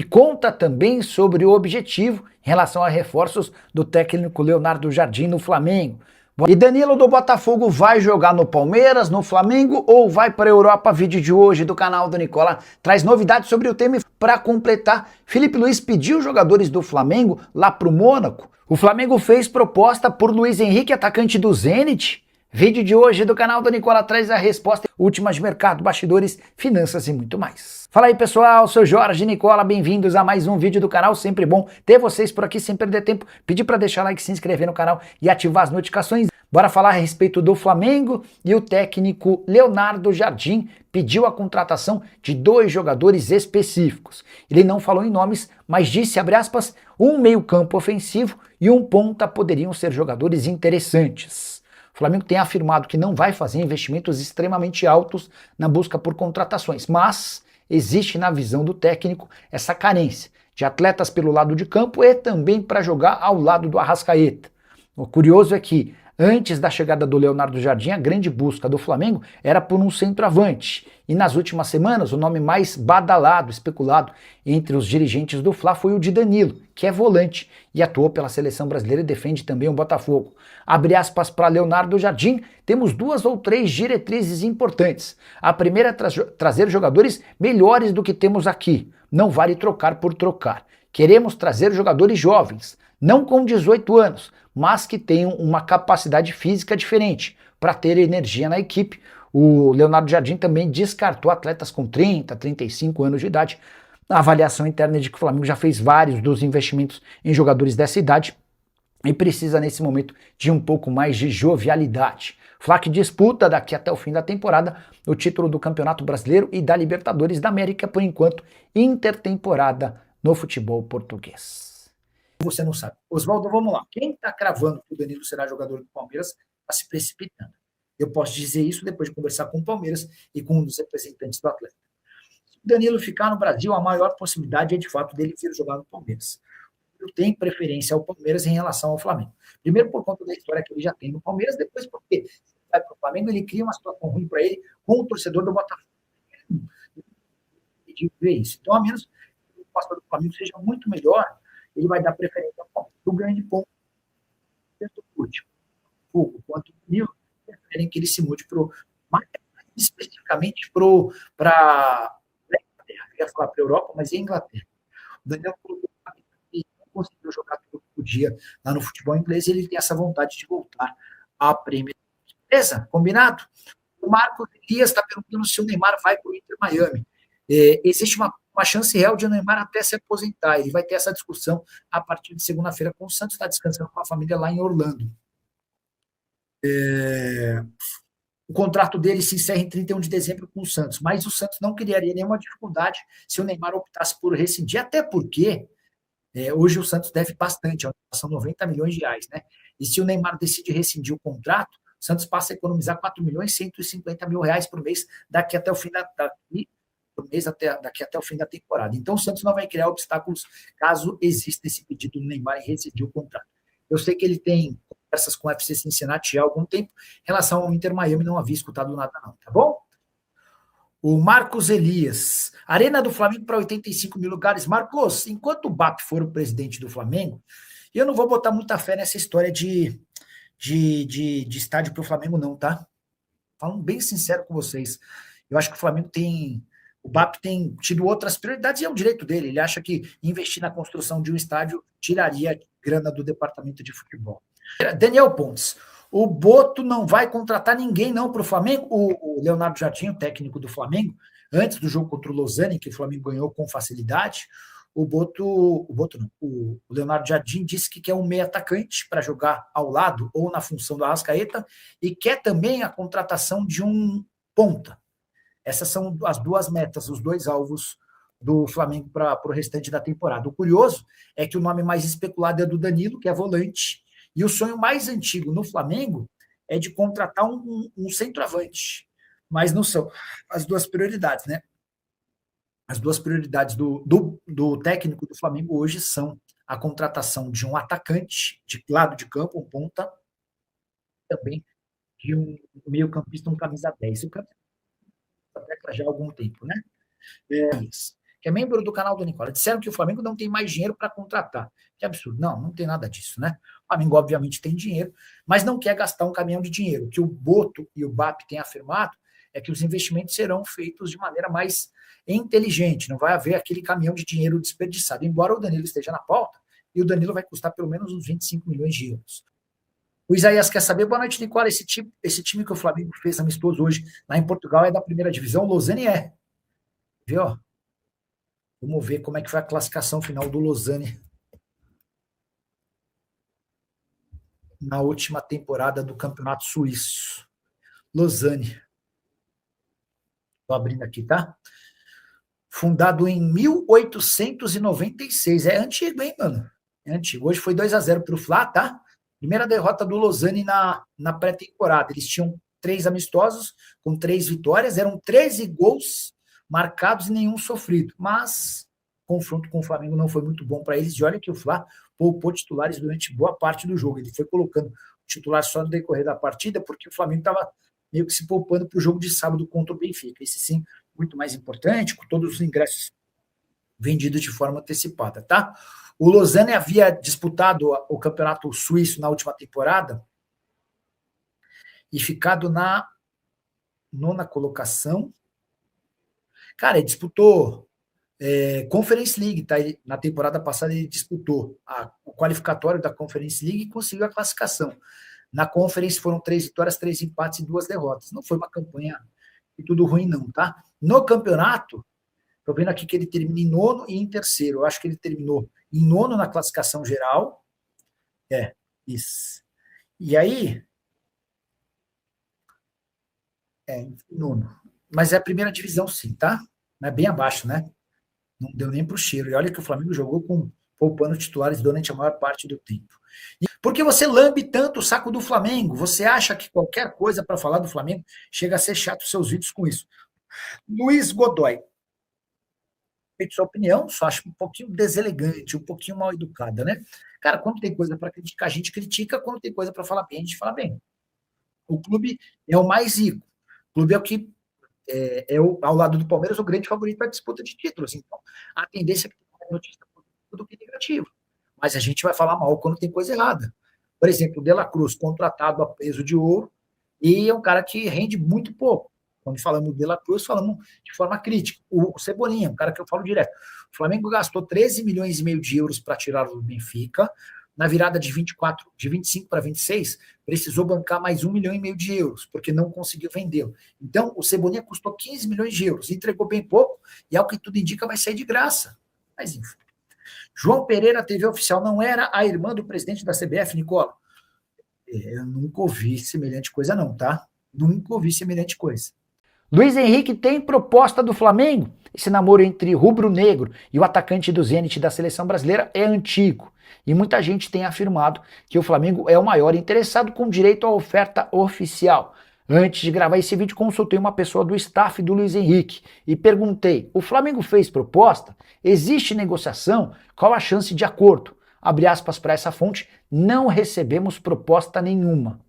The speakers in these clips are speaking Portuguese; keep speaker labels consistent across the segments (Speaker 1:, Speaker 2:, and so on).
Speaker 1: E conta também sobre o objetivo em relação a reforços do técnico Leonardo Jardim no Flamengo. E Danilo do Botafogo vai jogar no Palmeiras, no Flamengo ou vai para a Europa? Vídeo de hoje do canal do Nicola traz novidades sobre o tema. Para completar, Felipe Luiz pediu jogadores do Flamengo lá para o Mônaco. O Flamengo fez proposta por Luiz Henrique, atacante do Zenit. Vídeo de hoje do canal do Nicola traz a resposta, últimas de mercado, bastidores, finanças e muito mais. Fala aí pessoal, sou Jorge Nicola, bem-vindos a mais um vídeo do canal, sempre bom ter vocês por aqui sem perder tempo. Pedir para deixar like, se inscrever no canal e ativar as notificações. Bora falar a respeito do Flamengo e o técnico Leonardo Jardim pediu a contratação de 2 jogadores específicos. Ele não falou em nomes, mas disse, abre aspas, um meio-campo ofensivo e um ponta poderiam ser jogadores interessantes. O Flamengo tem afirmado que não vai fazer investimentos extremamente altos na busca por contratações, mas existe na visão do técnico essa carência de atletas pelo lado de campo e também para jogar ao lado do Arrascaeta. O curioso é que antes da chegada do Leonardo Jardim, a grande busca do Flamengo era por um centroavante. E nas últimas semanas, o nome mais badalado, especulado entre os dirigentes do Fla foi o de Danilo, que é volante e atuou pela seleção brasileira e defende também o Botafogo. Abre aspas para Leonardo Jardim, temos 2 ou 3 diretrizes importantes. A primeira é trazer jogadores melhores do que temos aqui. Não vale trocar por trocar. Queremos trazer jogadores jovens, não com 18 anos, mas que tenham uma capacidade física diferente para ter energia na equipe. O Leonardo Jardim também descartou atletas com 30, 35 anos de idade. A avaliação interna é de que o Flamengo já fez vários dos investimentos em jogadores dessa idade e precisa nesse momento de um pouco mais de jovialidade. Fla que disputa daqui até o fim da temporada o título do Campeonato Brasileiro e da Libertadores da América, por enquanto, intertemporada no futebol português. Você não sabe. Oswaldo, vamos lá. Quem está cravando que o Danilo será jogador do Palmeiras está se precipitando. Eu posso dizer isso depois de conversar com o Palmeiras e com um dos representantes do Atlético. Se o Danilo ficar no Brasil, a maior possibilidade é de fato dele vir jogar no Palmeiras. Ele tem preferência ao Palmeiras em relação ao Flamengo. Primeiro por conta da história que ele já tem no Palmeiras, depois porque se ele vai para o Flamengo, ele cria uma situação ruim para ele com o torcedor do Botafogo. Ele vê isso. Então, a menos que o pastor do Flamengo seja muito melhor, ele vai dar preferência ao Palmeiras. O grande ponto tanto o Botafogo quanto o Danilo preferem que ele se mude mais especificamente para a Inglaterra. Eu ia falar para a Europa, mas é a Inglaterra. O Daniel colocou que não conseguiu jogar tudo que podia lá no futebol inglês e ele tem essa vontade de voltar à Premier League. Beleza? Combinado? O Marcos Elias está perguntando se o Neymar vai para o Inter Miami. Existe uma chance real de o Neymar até se aposentar. Ele vai ter essa discussão a partir de segunda-feira com o Santos, está descansando com a família lá em Orlando. O contrato dele se encerra em 31 de dezembro com o Santos, mas o Santos não criaria nenhuma dificuldade se o Neymar optasse por rescindir, até porque hoje o Santos deve bastante, são 90 milhões de reais, né? E se o Neymar decide rescindir o contrato, o Santos passa a economizar 4 milhões e 150 mil reais por mês daqui até o fim daqui até o fim da temporada. Então o Santos não vai criar obstáculos caso exista esse pedido do Neymar em rescindir o contrato. Eu sei que ele tem conversas com o FC Cincinnati há algum tempo, em relação ao Inter Miami não havia escutado nada não, tá bom? O Marcos Elias, Arena do Flamengo para 85 mil lugares. Marcos, enquanto o BAP for o presidente do Flamengo, eu não vou botar muita fé nessa história de estádio para o Flamengo não, tá? Falando bem sincero com vocês, eu acho que o BAP tem tido outras prioridades e é o direito dele. Ele acha que investir na construção de um estádio tiraria grana do departamento de futebol. Daniel Pontes, o Boto não vai contratar ninguém não para o Flamengo. O Leonardo Jardim, o técnico do Flamengo, antes do jogo contra o Lausanne, que o Flamengo ganhou com facilidade, o Leonardo Jardim disse que quer um meio atacante para jogar ao lado ou na função do Arrascaeta e quer também a contratação de um ponta. Essas são as 2 metas, os 2 alvos do Flamengo para o restante da temporada. O curioso é que o nome mais especulado é do Danilo, que é volante, e o sonho mais antigo no Flamengo é de contratar um centroavante. Mas não são as 2 prioridades, né? As 2 prioridades do técnico do Flamengo hoje são a contratação de um atacante de lado de campo, um ponta, também de um meio-campista, um camisa 10. O camisa tecla já há algum tempo, né? que é membro do canal do Nicola, disseram que o Flamengo não tem mais dinheiro para contratar. Que absurdo. Não, não tem nada disso, né? O Flamengo, obviamente, tem dinheiro, mas não quer gastar um caminhão de dinheiro. O que o Boto e o BAP têm afirmado é que os investimentos serão feitos de maneira mais inteligente, não vai haver aquele caminhão de dinheiro desperdiçado, embora o Danilo esteja na pauta, e o Danilo vai custar pelo menos uns 25 milhões de euros. O Isaías quer saber, boa noite, Nicola, esse time que o Flamengo fez amistoso hoje lá em Portugal é da primeira divisão? Lausanne é. Viu? Vamos ver como é que foi a classificação final do Lausanne na última temporada do Campeonato Suíço. Lausanne. Estou abrindo aqui, tá? Fundado em 1896. É antigo, hein, mano? É antigo. Hoje foi 2-0 para o Fla, tá? Primeira derrota do Lausanne na pré-temporada. Eles tinham 3 amistosos, com 3 vitórias, eram 13 gols marcados e nenhum sofrido. Mas o confronto com o Flamengo não foi muito bom para eles. E olha que o Fla poupou titulares durante boa parte do jogo. Ele foi colocando o titular só no decorrer da partida, porque o Flamengo estava meio que se poupando para o jogo de sábado contra o Benfica. Esse sim, muito mais importante, com todos os ingressos vendidos de forma antecipada, tá? O Lausanne havia disputado o campeonato suíço na última temporada e ficado na 9ª colocação. Cara, ele disputou Conference League, tá? Na temporada passada ele disputou o qualificatório da Conference League e conseguiu a classificação. Na Conference foram 3 vitórias, 3 empates e 2 derrotas. Não foi uma campanha de tudo ruim, não, tá? No campeonato, estou vendo aqui que ele termina em 9º e em 3º. Eu acho que ele terminou em 9º na classificação geral. Isso. E aí... em 9º. Mas é a primeira divisão, sim, tá? É bem abaixo, né? Não deu nem pro cheiro. E olha que o Flamengo jogou poupando titulares durante a maior parte do tempo. Por que você lambe tanto o saco do Flamengo? Você acha que qualquer coisa para falar do Flamengo chega a ser chato os seus vídeos com isso? Luiz Godoy. Respeito sua opinião, só acho um pouquinho deselegante, um pouquinho mal educada, né? Cara, quando tem coisa para criticar, a gente critica. Quando tem coisa para falar bem, a gente fala bem. O clube é o mais rico. O clube é o que ao lado do Palmeiras, o grande favorito para a disputa de títulos. Então, a tendência é que tenha mais notícia positiva do que negativa. Mas a gente vai falar mal quando tem coisa errada. Por exemplo, o De La Cruz, contratado a peso de ouro, e é um cara que rende muito pouco. Quando falamos do De La Cruz, falamos de forma crítica. O Cebolinha, um cara que eu falo direto. O Flamengo gastou 13 milhões e meio de euros para tirá-lo do Benfica. Na virada de 25 para 26, precisou bancar mais 1,5 milhão de euros, porque não conseguiu vendê-lo. Então, o Cebolinha custou 15 milhões de euros, entregou bem pouco, e ao que tudo indica, vai sair de graça. Mas, enfim. João Pereira, TV oficial, não era a irmã do presidente da CBF, Nicola? Eu nunca ouvi semelhante coisa, não, tá? Nunca ouvi semelhante coisa. Luiz Henrique tem proposta do Flamengo? Esse namoro entre rubro-negro e o atacante do Zenit da seleção brasileira é antigo. E muita gente tem afirmado que o Flamengo é o maior interessado com direito à oferta oficial. Antes de gravar esse vídeo, consultei uma pessoa do staff do Luiz Henrique e perguntei: o Flamengo fez proposta? Existe negociação? Qual a chance de acordo? Abre aspas para essa fonte: não recebemos proposta nenhuma.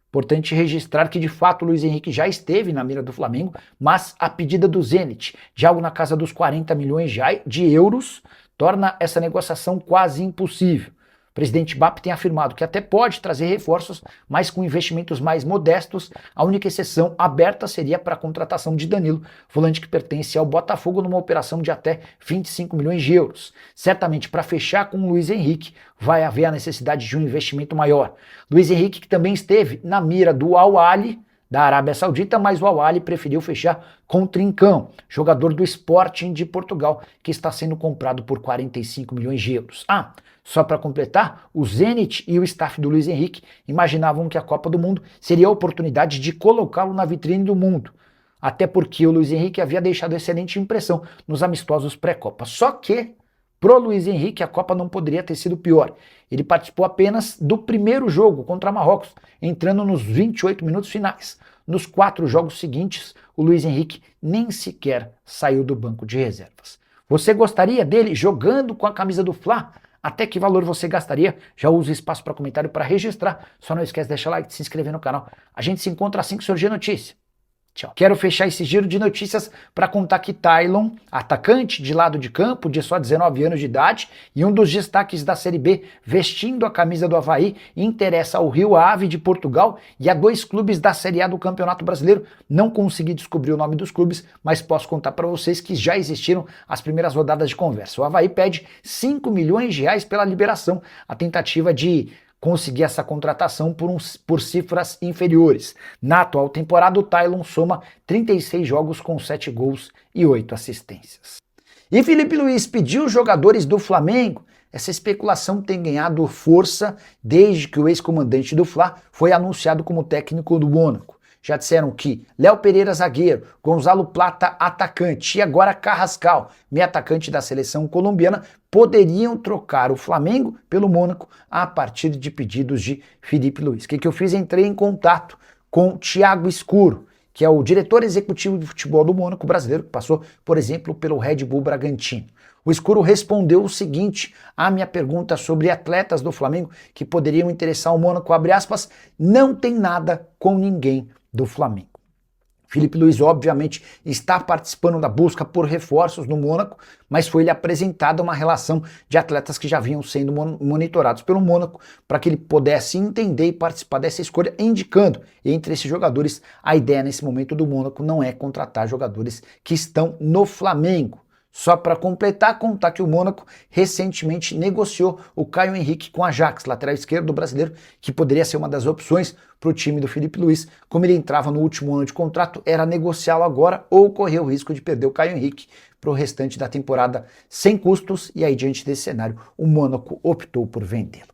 Speaker 1: Importante registrar que, de fato, o Luiz Henrique já esteve na mira do Flamengo, mas a pedida do Zenit, de algo na casa dos 40 milhões de euros, torna essa negociação quase impossível. O presidente BAP tem afirmado que até pode trazer reforços, mas com investimentos mais modestos. A única exceção aberta seria para a contratação de Danilo, volante que pertence ao Botafogo, numa operação de até 25 milhões de euros. Certamente, para fechar com o Luiz Henrique, vai haver a necessidade de um investimento maior. Luiz Henrique, que também esteve na mira do Al Ahly, da Arábia Saudita, mas o Al Ahly preferiu fechar com o Trincão, jogador do Sporting de Portugal, que está sendo comprado por 45 milhões de euros. Só para completar, o Zenit e o staff do Luiz Henrique imaginavam que a Copa do Mundo seria a oportunidade de colocá-lo na vitrine do mundo. Até porque o Luiz Henrique havia deixado excelente impressão nos amistosos pré-Copa. Só que, pro Luiz Henrique, a Copa não poderia ter sido pior. Ele participou apenas do primeiro jogo contra Marrocos, entrando nos 28 minutos finais. Nos 4 jogos seguintes, o Luiz Henrique nem sequer saiu do banco de reservas. Você gostaria dele jogando com a camisa do Fla? Até que valor você gastaria? Já usa o espaço para comentário para registrar. Só não esquece de deixar like e se inscrever no canal. A gente se encontra assim que surgir notícia. Tchau. Quero fechar esse giro de notícias para contar que Tailon, atacante de lado de campo de só 19 anos de idade e um dos destaques da Série B, vestindo a camisa do Avaí, interessa ao Rio Ave de Portugal e a 2 clubes da Série A do Campeonato Brasileiro. Não consegui descobrir o nome dos clubes, mas posso contar para vocês que já existiram as primeiras rodadas de conversa. O Avaí pede 5 milhões de reais pela liberação, a tentativa de conseguir essa contratação por cifras inferiores. Na atual temporada, o Tailon soma 36 jogos com 7 gols e 8 assistências. E Filipe Luís pediu jogadores do Flamengo? Essa especulação tem ganhado força desde que o ex-comandante do Fla foi anunciado como técnico do Mônaco. Já disseram que Léo Pereira, zagueiro, Gonzalo Plata, atacante, e agora Carrascal, meio atacante da seleção colombiana, poderiam trocar o Flamengo pelo Mônaco a partir de pedidos de Filipe Luís. O que eu fiz? Entrei em contato com Thiago Escuro, que é o diretor executivo de futebol do Mônaco brasileiro, que passou, por exemplo, pelo Red Bull Bragantino. O Escuro respondeu o seguinte à minha pergunta sobre atletas do Flamengo que poderiam interessar o Mônaco, abre aspas, não tem nada com ninguém do Flamengo. Filipe Luís, obviamente, está participando da busca por reforços no Mônaco, mas foi-lhe apresentada uma relação de atletas que já vinham sendo monitorados pelo Mônaco para que ele pudesse entender e participar dessa escolha, indicando entre esses jogadores a ideia nesse momento do Mônaco não é contratar jogadores que estão no Flamengo. Só para completar, contar que o Mônaco recentemente negociou o Caio Henrique com a Ajax, lateral esquerdo do brasileiro, que poderia ser uma das opções para o time do Filipe Luís. Como ele entrava no último ano de contrato, era negociá-lo agora ou correr o risco de perder o Caio Henrique para o restante da temporada sem custos, e aí diante desse cenário o Mônaco optou por vendê-lo.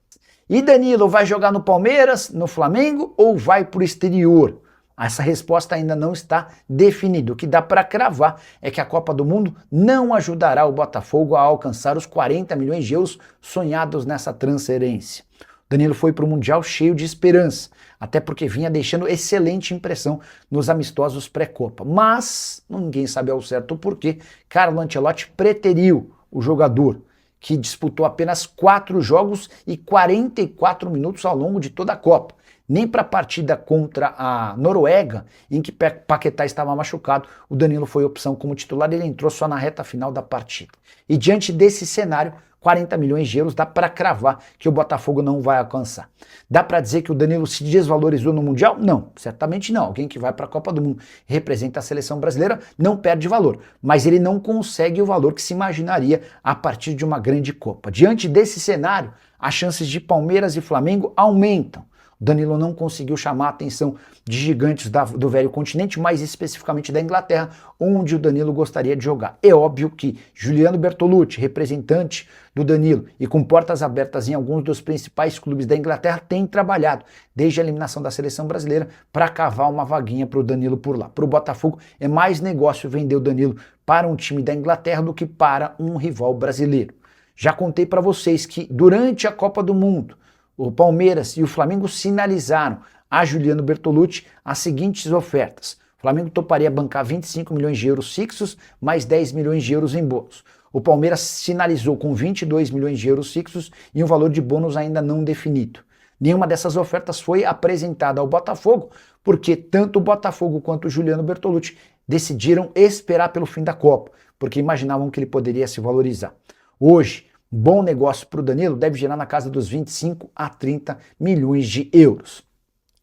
Speaker 1: E Danilo vai jogar no Palmeiras, no Flamengo ou vai para o exterior? Essa resposta ainda não está definida. O que dá para cravar é que a Copa do Mundo não ajudará o Botafogo a alcançar os 40 milhões de euros sonhados nessa transferência. Danilo foi para o Mundial cheio de esperança, até porque vinha deixando excelente impressão nos amistosos pré-Copa. Mas ninguém sabe ao certo o porquê Carlo Ancelotti preteriu o jogador, que disputou apenas 4 jogos e 44 minutos ao longo de toda a Copa. Nem para a partida contra a Noruega, em que Paquetá estava machucado, o Danilo foi opção como titular, ele entrou só na reta final da partida. E diante desse cenário, 40 milhões de euros dá para cravar que o Botafogo não vai alcançar. Dá para dizer que o Danilo se desvalorizou no Mundial? Não, certamente não. Alguém que vai para a Copa do Mundo e representa a seleção brasileira não perde valor, mas ele não consegue o valor que se imaginaria a partir de uma grande Copa. Diante desse cenário, as chances de Palmeiras e Flamengo aumentam. O Danilo não conseguiu chamar a atenção de gigantes do velho continente, mais especificamente da Inglaterra, onde o Danilo gostaria de jogar. É óbvio que Juliano Bertolucci, representante do Danilo e com portas abertas em alguns dos principais clubes da Inglaterra, tem trabalhado desde a eliminação da seleção brasileira para cavar uma vaguinha para o Danilo por lá. Para o Botafogo é mais negócio vender o Danilo para um time da Inglaterra do que para um rival brasileiro. Já contei para vocês que durante a Copa do Mundo, o Palmeiras e o Flamengo sinalizaram a Juliano Bertolucci as seguintes ofertas. O Flamengo toparia bancar 25 milhões de euros fixos, mais 10 milhões de euros em bônus. O Palmeiras sinalizou com 22 milhões de euros fixos e um valor de bônus ainda não definido. Nenhuma dessas ofertas foi apresentada ao Botafogo, porque tanto o Botafogo quanto o Juliano Bertolucci decidiram esperar pelo fim da Copa, porque imaginavam que ele poderia se valorizar. Hoje, bom negócio para o Danilo deve gerar na casa dos 25 a 30 milhões de euros.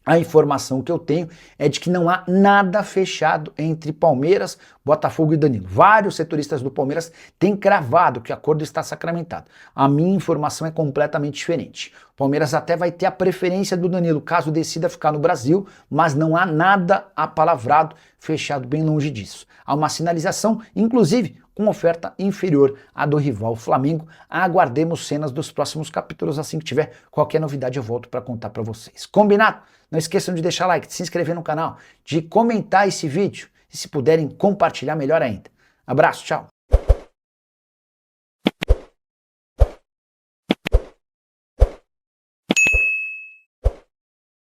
Speaker 1: A informação que eu tenho é de que não há nada fechado entre Palmeiras, Botafogo e Danilo. Vários setoristas do Palmeiras têm cravado que o acordo está sacramentado. A minha informação é completamente diferente. O Palmeiras até vai ter a preferência do Danilo caso decida ficar no Brasil, mas não há nada apalavrado, fechado, bem longe disso. Há uma sinalização, inclusive, com oferta inferior à do rival Flamengo. Aguardemos cenas dos próximos capítulos. Assim que tiver qualquer novidade eu volto para contar para vocês. Combinado? Não esqueçam de deixar like, de se inscrever no canal, de comentar esse vídeo e se puderem compartilhar melhor ainda. Abraço, tchau!